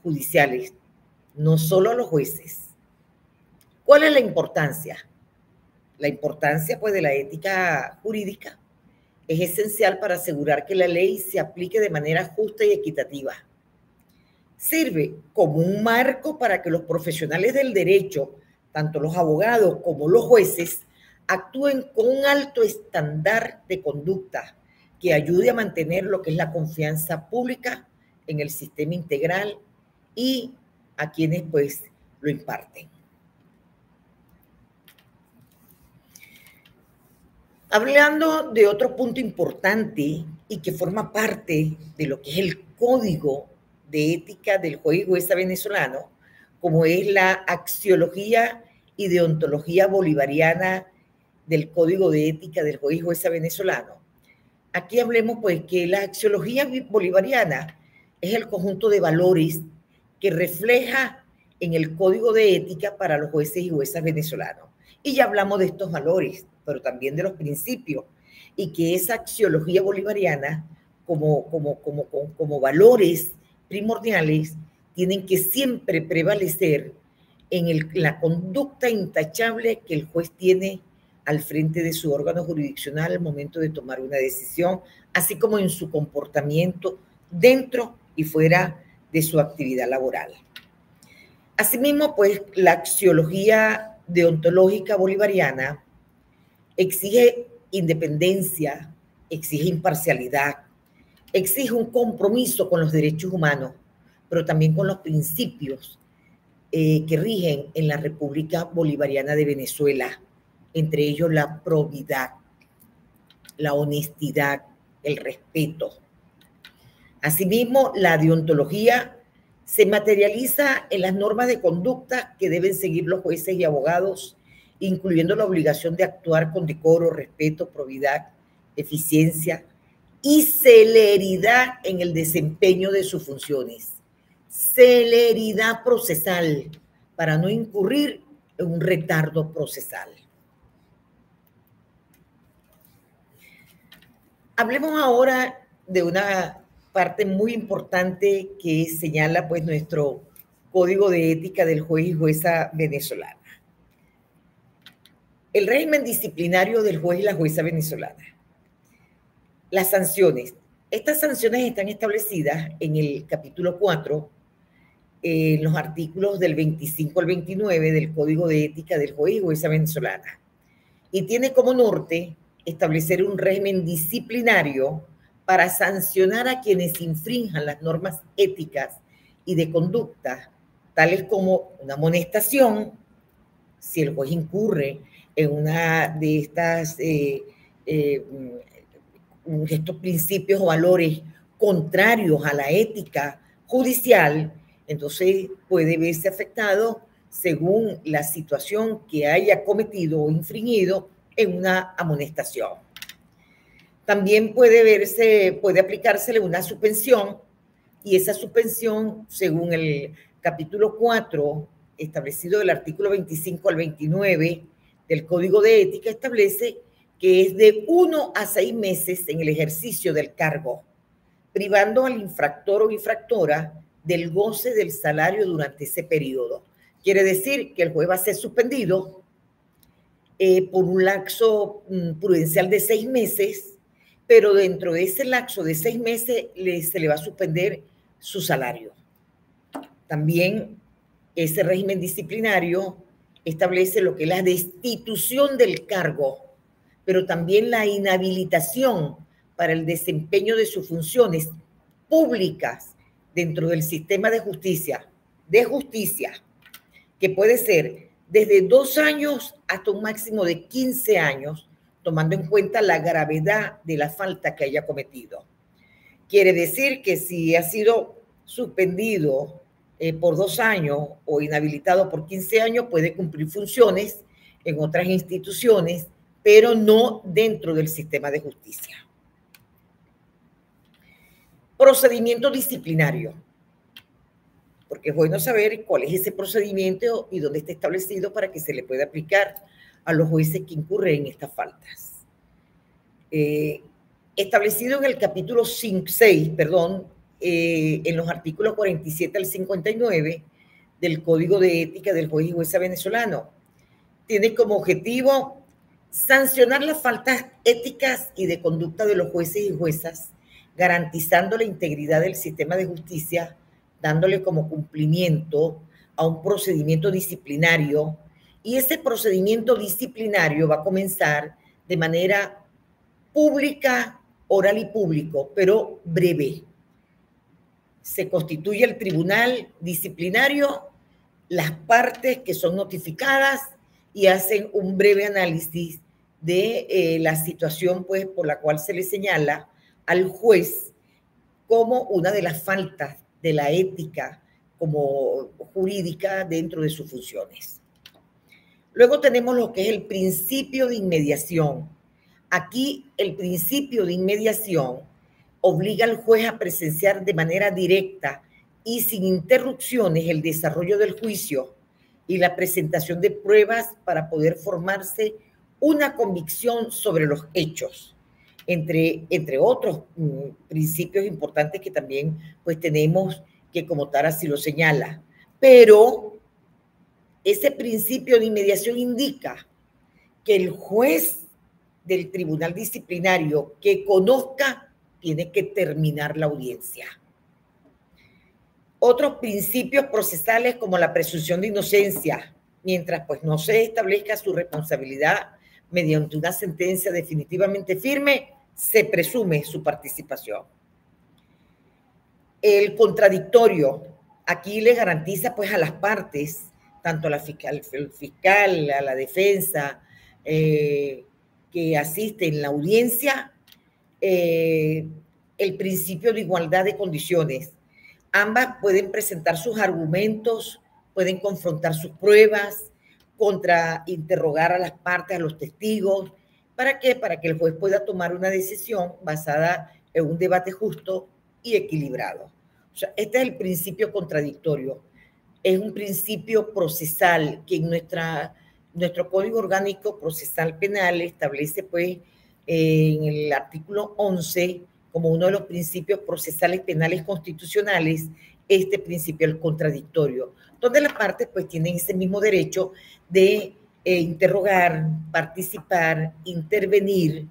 Speaker 2: judiciales, no solo a los jueces. ¿Cuál es la importancia? La importancia, pues, de la ética jurídica es esencial para asegurar que la ley se aplique de manera justa y equitativa. Sirve como un marco para que los profesionales del derecho, tanto los abogados como los jueces, actúen con un alto estándar de conducta que ayude a mantener lo que es la confianza pública en el sistema integral y a quienes, pues, lo imparten. Hablando de otro punto importante y que forma parte de lo que es el Código de Ética del Juez y Jueza venezolano, como es la axiología y deontología bolivariana del Código de Ética del Juez y Jueza venezolano. Aquí hablemos, pues, que la axiología bolivariana es el conjunto de valores que refleja en el Código de Ética para los jueces y juezas venezolanos. Y ya hablamos de estos valores, pero también de los principios, y que esa axiología bolivariana, como valores primordiales, tienen que siempre prevalecer en la conducta intachable que el juez tiene al frente de su órgano jurisdiccional al momento de tomar una decisión, así como en su comportamiento dentro y fuera de su actividad laboral. Asimismo, pues, la axiología deontológica bolivariana exige independencia, exige imparcialidad, exige un compromiso con los derechos humanos, pero también con los principios que rigen en la República Bolivariana de Venezuela, entre ellos la probidad, la honestidad, el respeto. Asimismo, la deontología se materializa en las normas de conducta que deben seguir los jueces y abogados, incluyendo la obligación de actuar con decoro, respeto, probidad, eficiencia y celeridad en el desempeño de sus funciones. Celeridad procesal para no incurrir en un retardo procesal. Hablemos ahora de una parte muy importante que señala, pues, nuestro Código de Ética del Juez y Jueza venezolana. El régimen disciplinario del juez y la jueza venezolana. Las sanciones. Estas sanciones están establecidas en el capítulo 4, en los artículos del 25 al 29 del Código de Ética del Juez y Jueza venezolana. Y tiene como norte establecer un régimen disciplinario para sancionar a quienes infrinjan las normas éticas y de conducta, tales como una amonestación, si el juez incurre en una de estos principios o valores contrarios a la ética judicial, entonces puede verse afectado según la situación que haya cometido o infringido en una amonestación. También puede aplicársele una suspensión, y esa suspensión, según el capítulo 4 establecido del artículo 25 al 29 del Código de Ética, establece que es de 1 a 6 meses en el ejercicio del cargo, privando al infractor o infractora del goce del salario durante ese periodo. Quiere decir que el juez va a ser suspendido por un lapso prudencial de 6 meses, pero dentro de ese lapso de 6 meses se le va a suspender su salario. También ese régimen disciplinario establece lo que es la destitución del cargo, pero también la inhabilitación para el desempeño de sus funciones públicas dentro del sistema de justicia, que puede ser desde 2 años hasta un máximo de 15 años, tomando en cuenta la gravedad de la falta que haya cometido. Quiere decir que si ha sido suspendido por 2 años o inhabilitado por 15 años, puede cumplir funciones en otras instituciones, pero no dentro del sistema de justicia. Procedimiento disciplinario, porque es bueno saber cuál es ese procedimiento y dónde está establecido para que se le pueda aplicar a los jueces que incurren en estas faltas. Establecido en el capítulo 6, en los artículos 47 al 59 del Código de Ética del Juez y Jueza venezolano. Tiene como objetivo sancionar las faltas éticas y de conducta de los jueces y juezas, garantizando la integridad del sistema de justicia, dándole como cumplimiento a un procedimiento disciplinario, y ese procedimiento disciplinario va a comenzar de manera pública, oral y público, pero breve. Se constituye el tribunal disciplinario, las partes que son notificadas y hacen un breve análisis de la situación pues, por la cual se le señala al juez como una de las faltas de la ética como jurídica dentro de sus funciones. Luego tenemos lo que es el principio de inmediación. Aquí el principio de inmediación obliga al juez a presenciar de manera directa y sin interrupciones el desarrollo del juicio y la presentación de pruebas para poder formarse una convicción sobre los hechos, entre otros principios importantes que también pues tenemos que como tal así lo señala. Pero ese principio de inmediación indica que el juez del tribunal disciplinario que conozca tiene que terminar la audiencia. Otros principios procesales como la presunción de inocencia, mientras pues no se establezca su responsabilidad mediante una sentencia definitivamente firme, se presume su participación. El contradictorio, aquí le garantiza pues a las partes, tanto a el fiscal, a la defensa, que asiste en la audiencia, el principio de igualdad de condiciones. Ambas pueden presentar sus argumentos, pueden confrontar sus pruebas, contrainterrogar a las partes, a los testigos. ¿Para qué? Para que el juez pueda tomar una decisión basada en un debate justo y equilibrado. O sea, este es el principio contradictorio. Es un principio procesal que en nuestro Código Orgánico Procesal Penal establece, pues, en el artículo 11, como uno de los principios procesales penales constitucionales, este principio del contradictorio, donde las partes, pues, tienen ese mismo derecho de interrogar, participar, intervenir,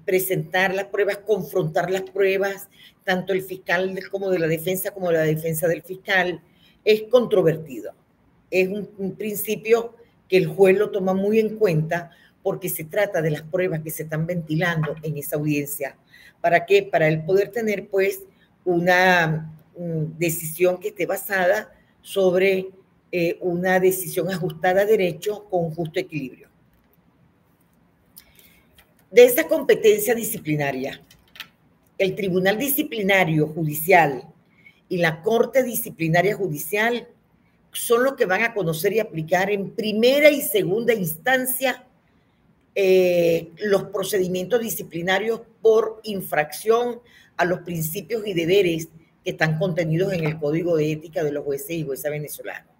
Speaker 2: presentar las pruebas, confrontar las pruebas, tanto el fiscal como de la defensa del fiscal. Es controvertido. Es un principio que el juez lo toma muy en cuenta porque se trata de las pruebas que se están ventilando en esa audiencia. ¿Para qué? Para él poder tener, pues, una decisión que esté basada sobre una decisión ajustada a derecho con un justo equilibrio. De esa competencia disciplinaria, el Tribunal Disciplinario Judicial y la Corte Disciplinaria Judicial son los que van a conocer y aplicar en primera y segunda instancia los procedimientos disciplinarios por infracción a los principios y deberes que están contenidos en el Código de Ética de los jueces y juezas venezolanos.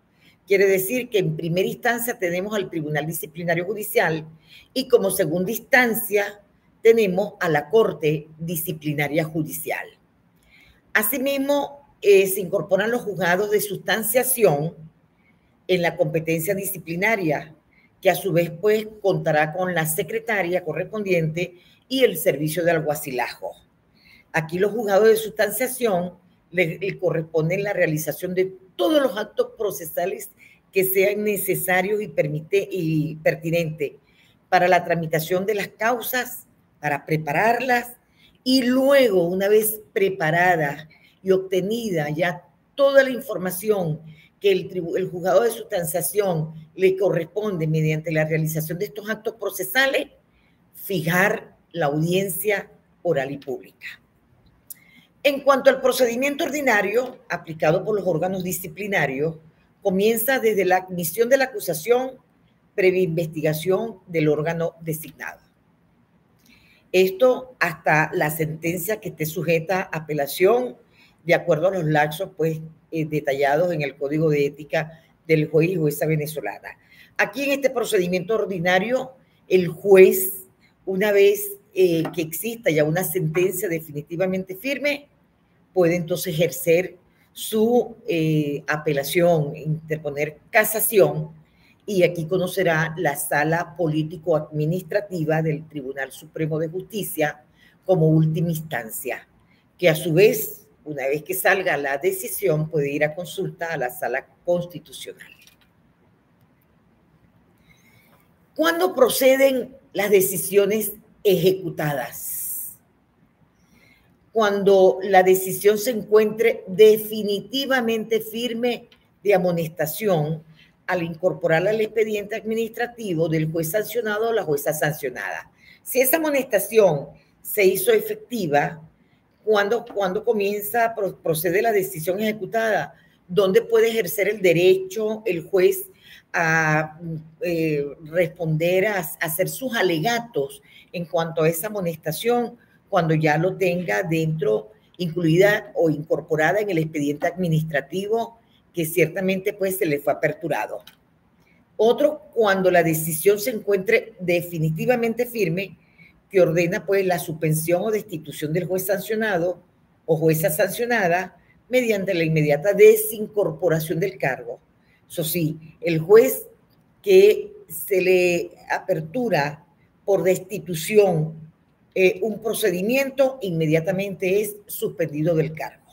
Speaker 2: Quiere decir que en primera instancia tenemos al Tribunal Disciplinario Judicial y como segunda instancia tenemos a la Corte Disciplinaria Judicial. Asimismo, se incorporan los juzgados de sustanciación en la competencia disciplinaria, que a su vez pues contará con la secretaria correspondiente y el servicio de alguacilajo. Aquí los juzgados de sustanciación le corresponden la realización de todos los actos procesales que sean necesarios y pertinentes para la tramitación de las causas, para prepararlas y luego, una vez preparada y obtenida ya toda la información que el juzgado de sustanciación le corresponde mediante la realización de estos actos procesales, fijar la audiencia oral y pública. En cuanto al procedimiento ordinario aplicado por los órganos disciplinarios, comienza desde la admisión de la acusación previa investigación del órgano designado. Esto hasta la sentencia que esté sujeta a apelación de acuerdo a los lapsos pues, detallados en el Código de Ética del juez y jueza venezolana. Aquí en este procedimiento ordinario, el juez, una vez que exista ya una sentencia definitivamente firme, puede entonces ejercer su apelación, interponer casación, y aquí conocerá la Sala Político-Administrativa del Tribunal Supremo de Justicia como última instancia, que a su vez, una vez que salga la decisión, puede ir a consulta a la Sala Constitucional. ¿Cuándo proceden las decisiones ejecutadas? Cuando la decisión se encuentre definitivamente firme de amonestación al incorporarla al expediente administrativo del juez sancionado o la jueza sancionada. Si esa amonestación se hizo efectiva, ¿cuándo procede la decisión ejecutada? ¿Dónde puede ejercer el derecho el juez a responder, a hacer sus alegatos en cuanto a esa amonestación, cuando ya lo tenga dentro, incluida o incorporada en el expediente administrativo que ciertamente pues se le fue aperturado? Otro, cuando la decisión se encuentre definitivamente firme, que ordena pues la suspensión o destitución del juez sancionado o jueza sancionada mediante la inmediata desincorporación del cargo. Eso sí, el juez que se le apertura por destitución un procedimiento, inmediatamente es suspendido del cargo.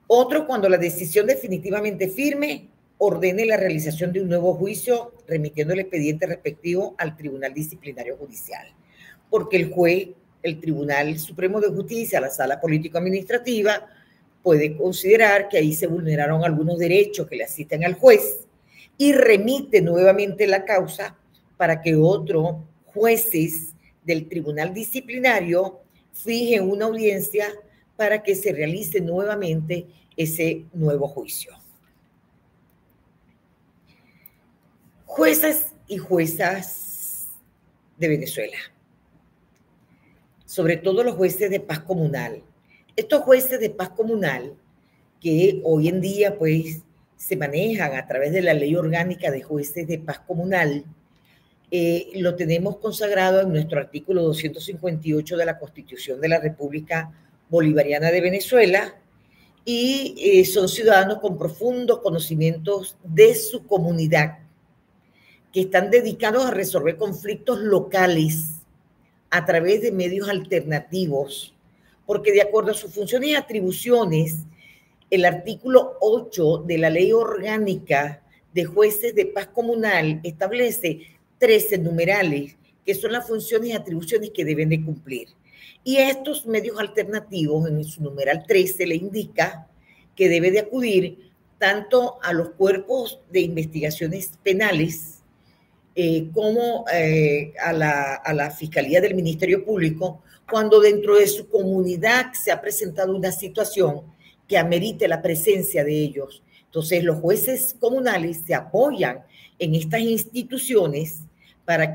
Speaker 2: Otro, cuando la decisión definitivamente firme, ordene la realización de un nuevo juicio, remitiendo el expediente respectivo al Tribunal Disciplinario Judicial. Porque el juez, el Tribunal Supremo de Justicia, la Sala Político-Administrativa, puede considerar que ahí se vulneraron algunos derechos que le asisten al juez y remite nuevamente la causa para que otros jueces del Tribunal Disciplinario fijen una audiencia para que se realice nuevamente ese nuevo juicio. Jueces y juezas de Venezuela, sobre todo los jueces de paz comunal. Estos jueces de paz comunal que hoy en día pues se manejan a través de la Ley Orgánica de Jueces de Paz Comunal, lo tenemos consagrado en nuestro artículo 258 de la Constitución de la República Bolivariana de Venezuela, y son ciudadanos con profundos conocimientos de su comunidad, que están dedicados a resolver conflictos locales a través de medios alternativos, porque de acuerdo a sus funciones y atribuciones, el artículo 8 de la Ley Orgánica de Jueces de Paz Comunal establece 13 numerales, que son las funciones y atribuciones que deben de cumplir. Y a estos medios alternativos, en su numeral 13, le indica que debe de acudir tanto a los cuerpos de investigaciones penales como a la Fiscalía del Ministerio Público, cuando dentro de su comunidad se ha presentado una situación que amerite la presencia de ellos. Entonces, los jueces comunales se apoyan en estas instituciones para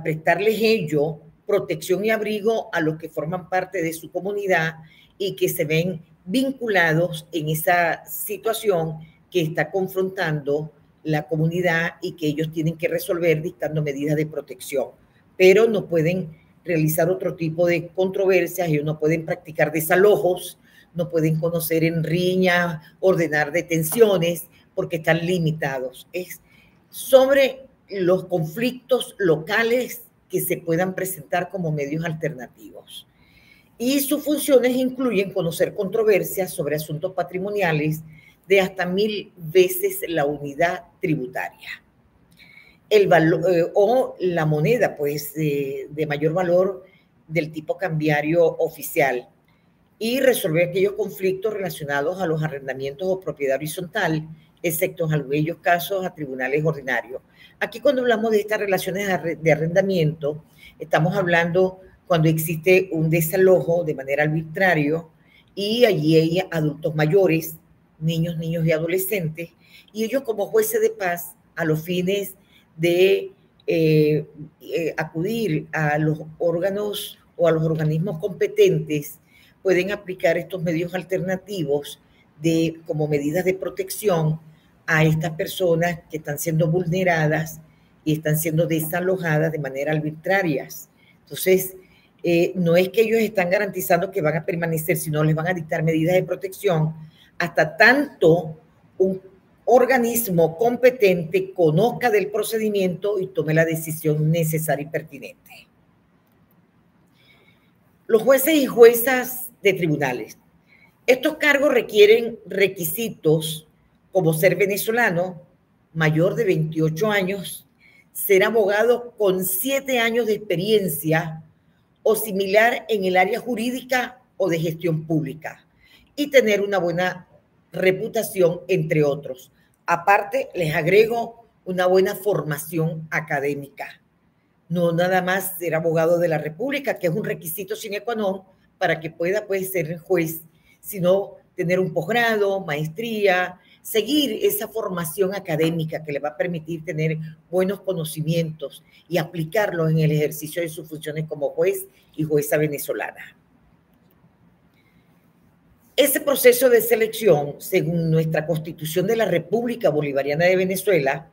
Speaker 2: prestarles ellos protección y abrigo a los que forman parte de su comunidad y que se ven vinculados en esa situación que está confrontando la comunidad y que ellos tienen que resolver dictando medidas de protección, pero no pueden realizar otro tipo de controversias, ellos no pueden practicar desalojos, no pueden conocer en riña, ordenar detenciones, porque están limitados. Es sobre los conflictos locales que se puedan presentar como medios alternativos. Y sus funciones incluyen conocer controversias sobre asuntos patrimoniales de hasta 1000 veces la unidad tributaria. El valor o la moneda, pues, de mayor valor del tipo cambiario oficial, y resolver aquellos conflictos relacionados a los arrendamientos o propiedad horizontal, excepto en aquellos casos a tribunales ordinarios. Aquí cuando hablamos de estas relaciones de arrendamiento, estamos hablando cuando existe un desalojo de manera arbitraria y allí hay adultos mayores, niños y adolescentes, y ellos como jueces de paz, a los fines de acudir a los órganos o a los organismos competentes, pueden aplicar estos medios alternativos como medidas de protección a estas personas que están siendo vulneradas y están siendo desalojadas de manera arbitraria. Entonces, no es que ellos están garantizando que van a permanecer, sino les van a dictar medidas de protección hasta tanto un organismo competente conozca del procedimiento y tome la decisión necesaria y pertinente. Los jueces y juezas de tribunales. Estos cargos requieren requisitos como ser venezolano, mayor de 28 años, ser abogado con 7 años de experiencia o similar en el área jurídica o de gestión pública y tener una buena reputación, entre otros. Aparte, les agrego una buena formación académica. No nada más ser abogado de la República, que es un requisito sine qua non para que pueda ser juez, sino tener un posgrado, maestría, seguir esa formación académica que le va a permitir tener buenos conocimientos y aplicarlos en el ejercicio de sus funciones como juez y jueza venezolana. Ese proceso de selección, según nuestra Constitución de la República Bolivariana de Venezuela,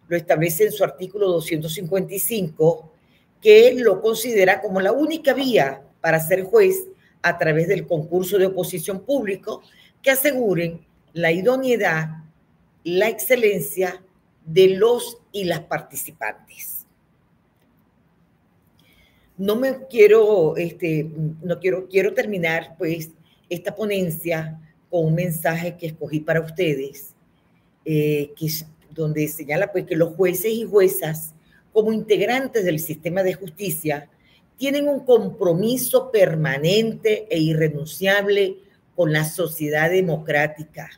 Speaker 2: lo establece en su artículo 255, que lo considera como la única vía para ser juez a través del concurso de oposición público que aseguren la idoneidad, la excelencia de los y las participantes. Quiero terminar pues esta ponencia con un mensaje que escogí para ustedes, donde señala pues que los jueces y juezas como integrantes del sistema de justicia tienen un compromiso permanente e irrenunciable con la sociedad democrática,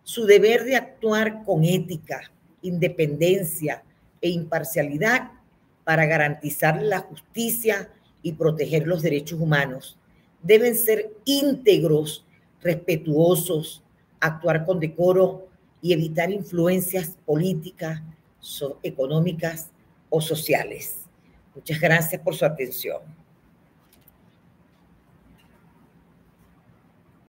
Speaker 2: su deber de actuar con ética, independencia e imparcialidad para garantizar la justicia y proteger los derechos humanos. Deben ser íntegros, respetuosos, actuar con decoro y evitar influencias políticas, económicas o sociales. Muchas gracias por su atención.